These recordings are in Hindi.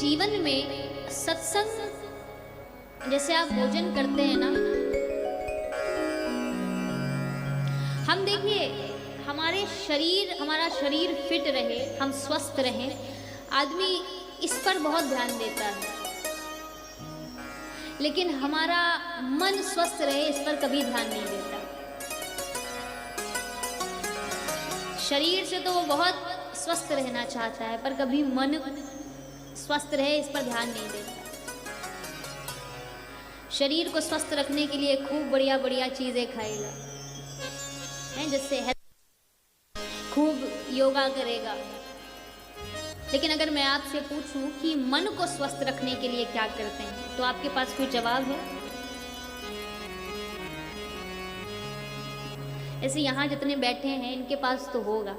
जीवन में सत्संग, जैसे आप भोजन करते हैं ना, हम देखिए हमारा शरीर फिट रहे, हम स्वस्थ रहें, आदमी इस पर बहुत ध्यान देता है, लेकिन हमारा मन स्वस्थ रहे इस पर कभी ध्यान नहीं देता। शरीर से तो वो बहुत स्वस्थ रहना चाहता है, पर कभी मन स्वस्थ रहे इस पर ध्यान नहीं देता। शरीर को स्वस्थ रखने के लिए खूब बढ़िया बढ़िया चीजें खाएगा, जिससे खूब योगा करेगा, लेकिन अगर मैं आपसे पूछूं कि मन को स्वस्थ रखने के लिए क्या करते हैं, तो आपके पास कोई जवाब है? ऐसे यहाँ जितने बैठे हैं इनके पास तो होगा,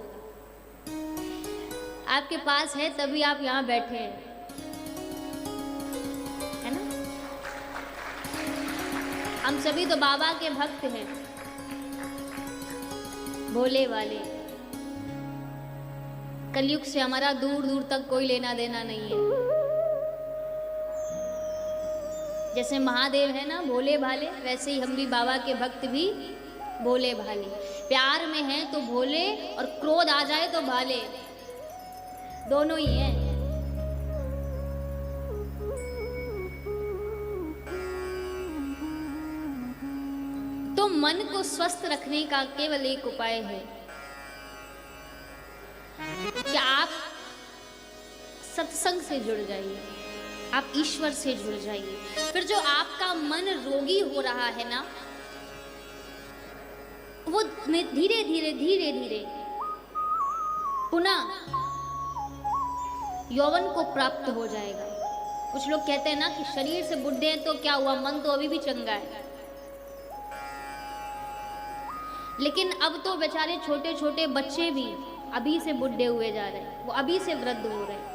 आपके पास है तभी आप यहाँ बैठे हैं, है ना? हम सभी तो बाबा के भक्त हैं, भोले वाले। कलयुग से हमारा दूर दूर तक कोई लेना देना नहीं है। जैसे महादेव है ना भोले भाले, वैसे ही हम भी बाबा के भक्त भी भोले भाले। प्यार में हैं तो भोले और क्रोध आ जाए तो भाले, दोनों ही हैं। तो मन को स्वस्थ रखने का केवल एक उपाय है कि आप सत्संग से जुड़ जाइए, आप ईश्वर से जुड़ जाइए। फिर जो आपका मन रोगी हो रहा है ना, वो धीरे धीरे धीरे धीरे पुनः यौवन को प्राप्त हो जाएगा। कुछ लोग कहते हैं ना कि शरीर से बुढ़े हैं तो क्या हुआ, मन तो अभी भी चंगा है। लेकिन अब तो बेचारे छोटे छोटे बच्चे भी अभी से बुढ़े हुए जा रहे हैं, वो अभी से वृद्ध हो रहे हैं।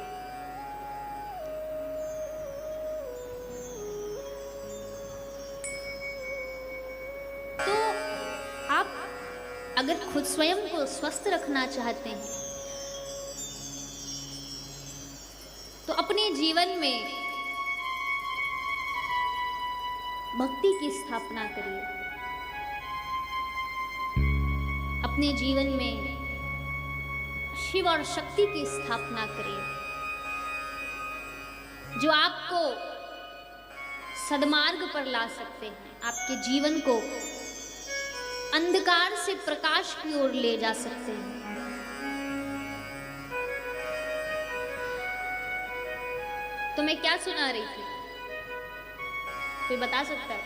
तो आप अगर खुद स्वयं को स्वस्थ रखना चाहते हैं तो अपने जीवन में भक्ति की स्थापना करिए, अपने जीवन में शिव और शक्ति की स्थापना करिए, जो आपको सद्मार्ग पर ला सकते हैं, आपके जीवन को अंधकार से प्रकाश की ओर ले जा सकते हैं। तो मैं क्या सुना रही थी, कोई बता सकता है?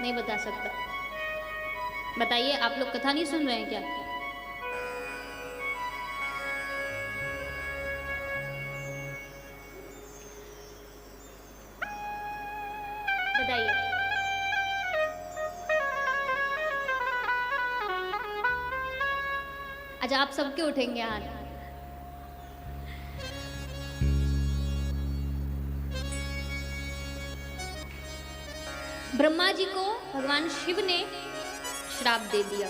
नहीं बता सकता? बताइए, आप लोग कथा नहीं सुन रहे हैं क्या? बताइए। अच्छा, आप सबके उठेंगे हाथ? ब्रह्मा जी को भगवान शिव ने श्राप दे दिया,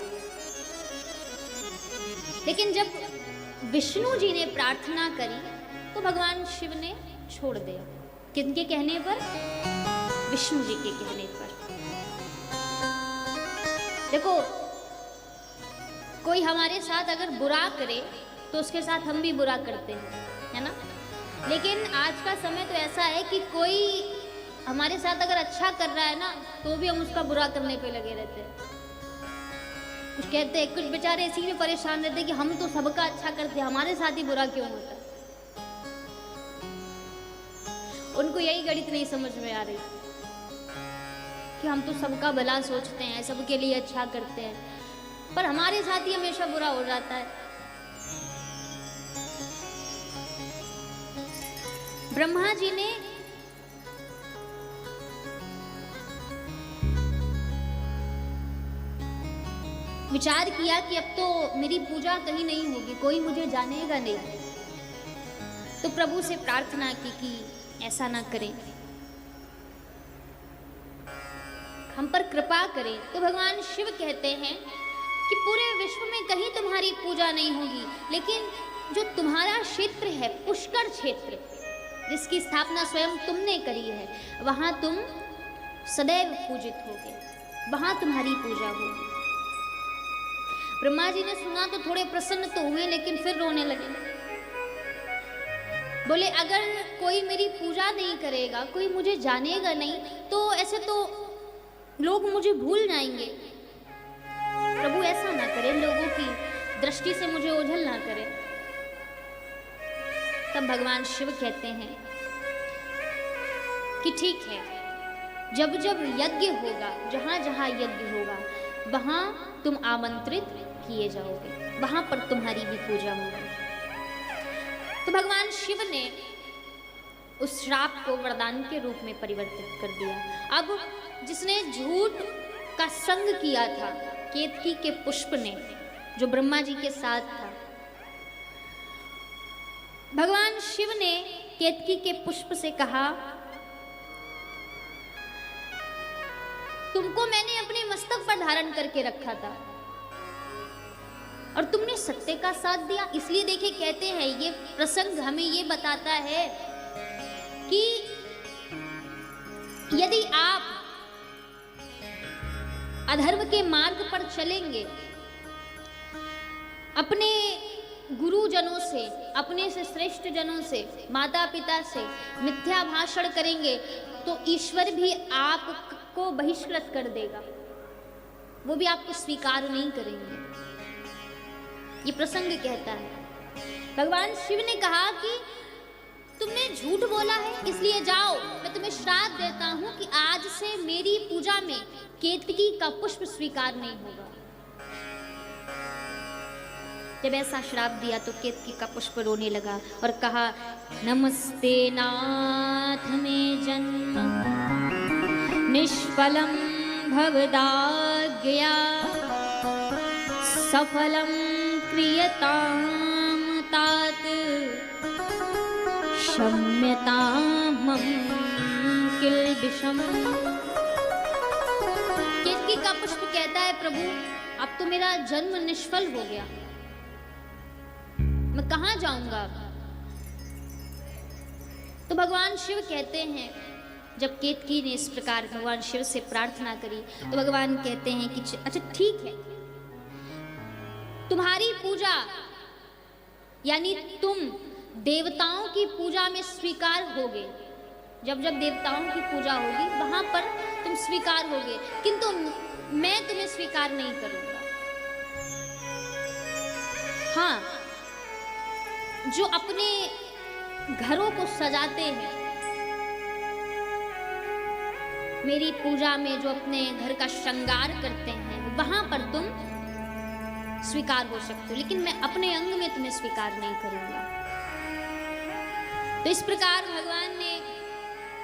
लेकिन जब विष्णु जी ने प्रार्थना करी तो भगवान शिव ने छोड़ दिया। किनके कहने पर? विष्णु जी के कहने पर। देखो, कोई हमारे साथ अगर बुरा करे तो उसके साथ हम भी बुरा करते हैं, है ना? लेकिन आज का समय तो ऐसा है कि कोई हमारे साथ अगर अच्छा कर रहा है ना, तो भी हम उसका बुरा करने पे लगे रहते हैं। कुछ कहते हैं, कुछ बेचारे इसी में परेशान रहते हैं कि हम तो सबका अच्छा करते हैं, हमारे साथ ही बुरा क्यों होता है। उनको यही गणित नहीं समझ में आ रही कि हम तो सबका भला सोचते हैं, सबके लिए अच्छा करते हैं, पर हमारे साथ ही हमेशा बुरा हो जाता है। ब्रह्मा जी ने विचार किया कि अब तो मेरी पूजा कहीं नहीं होगी, कोई मुझे जानेगा नहीं। तो प्रभु से प्रार्थना की कि ऐसा ना करें, हम पर कृपा करें। तो भगवान शिव कहते हैं कि पूरे विश्व में कहीं तुम्हारी पूजा नहीं होगी, लेकिन जो तुम्हारा क्षेत्र है, पुष्कर क्षेत्र, जिसकी स्थापना स्वयं तुमने करी है, वहां तुम सदैव पूजित होगे, वहां तुम्हारी पूजा होगी। ब्रह्मा जी ने सुना तो थोड़े प्रसन्न तो हुए, लेकिन फिर रोने लगे। बोले अगर कोई मेरी पूजा नहीं करेगा, कोई मुझे जानेगा नहीं, तो ऐसे तो लोग मुझे भूल जाएंगे। प्रभु ऐसा ना करे, लोगों की दृष्टि से मुझे ओझल ना करे। तब भगवान शिव कहते हैं कि ठीक है, जब जब यज्ञ होगा, जहां जहां यज्ञ होगा, वहां तुम आमंत्रित किए जाओगे, वहां पर तुम्हारी भी पूजा होगी। तो भगवान शिव ने उस श्राप को वरदान के रूप में परिवर्तित कर दिया। अब जिसने झूठ का संग किया था केतकी के पुष्प ने, जो ब्रह्मा जी के साथ था, भगवान शिव ने केतकी के पुष्प से कहा, तुमको मैंने अपने मस्तक पर धारण करके रखा था और तुमने सत्य का साथ दिया। इसलिए देखिए, कहते हैं ये प्रसंग हमें ये बताता है कि यदि आप अधर्म के मार्ग पर चलेंगे, अपने गुरुजनों से, अपने से श्रेष्ठ जनों से, माता पिता से मिथ्या भाषण करेंगे, तो ईश्वर भी आपको बहिष्कृत कर देगा, वो भी आपको स्वीकार नहीं करेंगे। ये प्रसंग कहता है। भगवान शिव ने कहा कि तुमने झूठ बोला है, इसलिए जाओ, मैं तुम्हें श्राप देता हूं कि आज से मेरी पूजा में केतकी का पुष्प स्वीकार नहीं होगा। जब ऐसा श्राप दिया तो केतकी का पुष्प रोने लगा और कहा, नमस्ते नाथ में जन्म निष्फलम भवदाज्ञया सफलम क्रियताम तात क्षम्यताम किल्बिषम। केतकी का पुष्प कहता है, प्रभु अब तो मेरा जन्म निष्फल हो गया, मैं कहां जाऊंगा। तो भगवान शिव कहते हैं, जब केतकी ने इस प्रकार भगवान शिव से प्रार्थना करी, तो भगवान कहते हैं कि अच्छा ठीक है, तुम्हारी पूजा यानी तुम देवताओं की पूजा में स्वीकार होगे, जब जब देवताओं की पूजा होगी वहां पर तुम स्वीकार होगे, किंतु मैं तुम्हें स्वीकार नहीं करूंगा। हाँ, जो अपने घरों को सजाते हैं, मेरी पूजा में जो अपने घर का श्रृंगार करते हैं, वहां पर तुम स्वीकार हो सकते हो, लेकिन मैं अपने अंग में तुम्हें स्वीकार नहीं करूंगा। तो इस प्रकार भगवान ने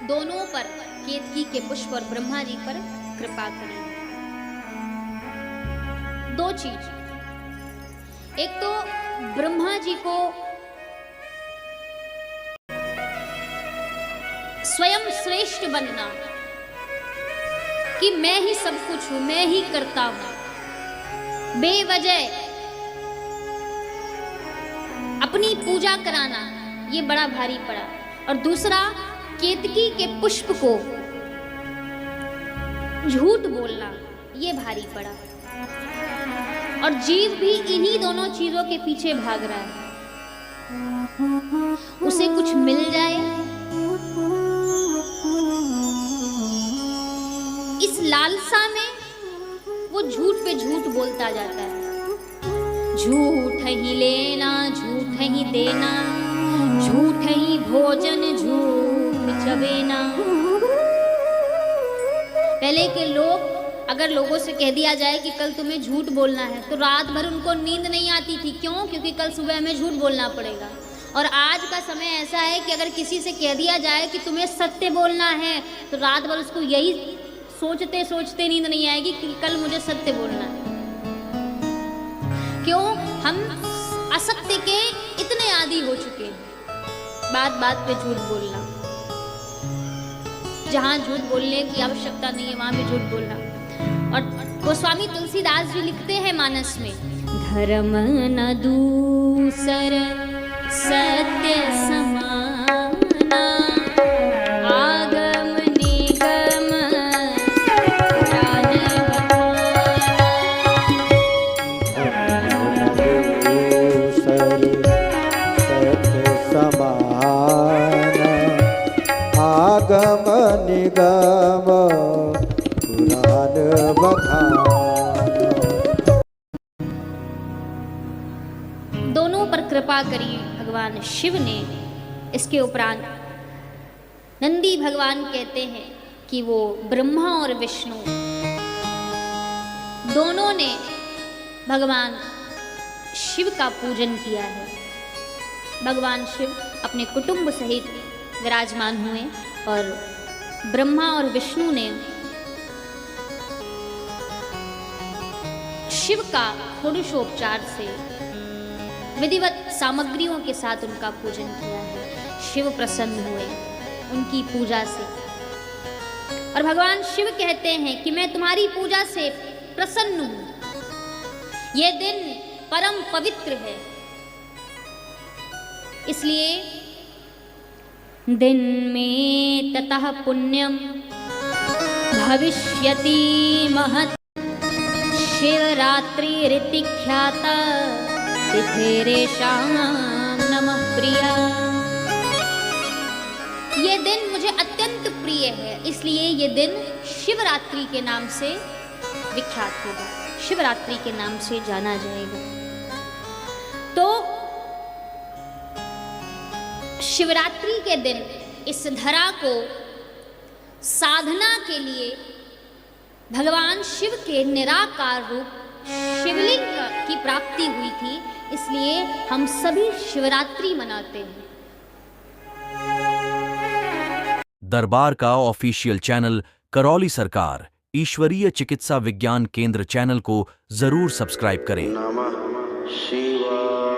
दोनों पर, केतकी के पुष्प और ब्रह्मा जी पर कृपा करी। दो चीज, एक तो ब्रह्मा जी को स्वयं श्रेष्ठ बनना कि मैं ही सब कुछ हूं, मैं ही करता हूं, बेवजह अपनी पूजा कराना, ये बड़ा भारी पड़ा। और दूसरा, केतकी के पुष्प को झूठ बोलना, ये भारी पड़ा। और जीव भी इन्हीं दोनों चीजों के पीछे भाग रहा है। उसे कुछ मिल जाए, इस लालसा में वो झूठ पे झूठ बोलता जाता है। झूठ ही लेना, झूठ ही देना, झूठ ही भोजन, झूठ चबेना। पहले के लोग, अगर लोगों से कह दिया जाए कि कल तुम्हें झूठ बोलना है, तो रात भर उनको नींद नहीं आती थी। क्यों? क्योंकि कल सुबह हमें झूठ बोलना पड़ेगा। और आज का समय ऐसा है कि अगर किसी से कह दिया जाए कि तुम्हें सत्य बोलना है, तो रात भर उसको यही सोचते सोचते नींद नहीं आएगी कि कल मुझे सत्य बोलना है। क्यों? हम असत्य के इतने आदी हो चुके हैं, बात बात पे झूठ बोलना। जहां झूठ बोलने की आवश्यकता नहीं है, वहां भी झूठ बोलना। और गोस्वामी तुलसीदास जी लिखते हैं मानस में, धर्म न दूसर सत्य समाना आगम निगम पुराण आगम निगम पुराण बखान। दोनों पर कृपा करी भगवान शिव ने। इसके उपरांत नंदी भगवान कहते हैं कि वो ब्रह्मा और विष्णु दोनों ने भगवान शिव का पूजन किया है। भगवान शिव अपने कुटुंब सहित विराजमान हुए और ब्रह्मा और विष्णु ने शिव का षोडशोपचार से विधिवत सामग्रियों के साथ उनका पूजन किया है। शिव प्रसन्न हुए उनकी पूजा से और भगवान शिव कहते हैं कि मैं तुम्हारी पूजा से प्रसन्न हूं। यह दिन परम पवित्र है, इसलिए दिन में ततः पुण्यम भविष्यति महत् शिवरात्रि रीति ख्याता तिथिरेषां नमः प्रिया। ये दिन मुझे अत्यंत प्रिय है, इसलिए ये दिन शिवरात्रि के नाम से विख्यात होगा, शिवरात्रि के नाम से जाना जाएगा। तो शिवरात्रि के दिन इस धरा को साधना के लिए भगवान शिव के निराकार रूप शिवलिंग की प्राप्ति हुई थी, इसलिए हम सभी शिवरात्रि मनाते हैं। दरबार का ऑफिशियल चैनल करौली सरकार ईश्वरीय चिकित्सा विज्ञान केंद्र चैनल को जरूर सब्सक्राइब करें। नमः शिवाय।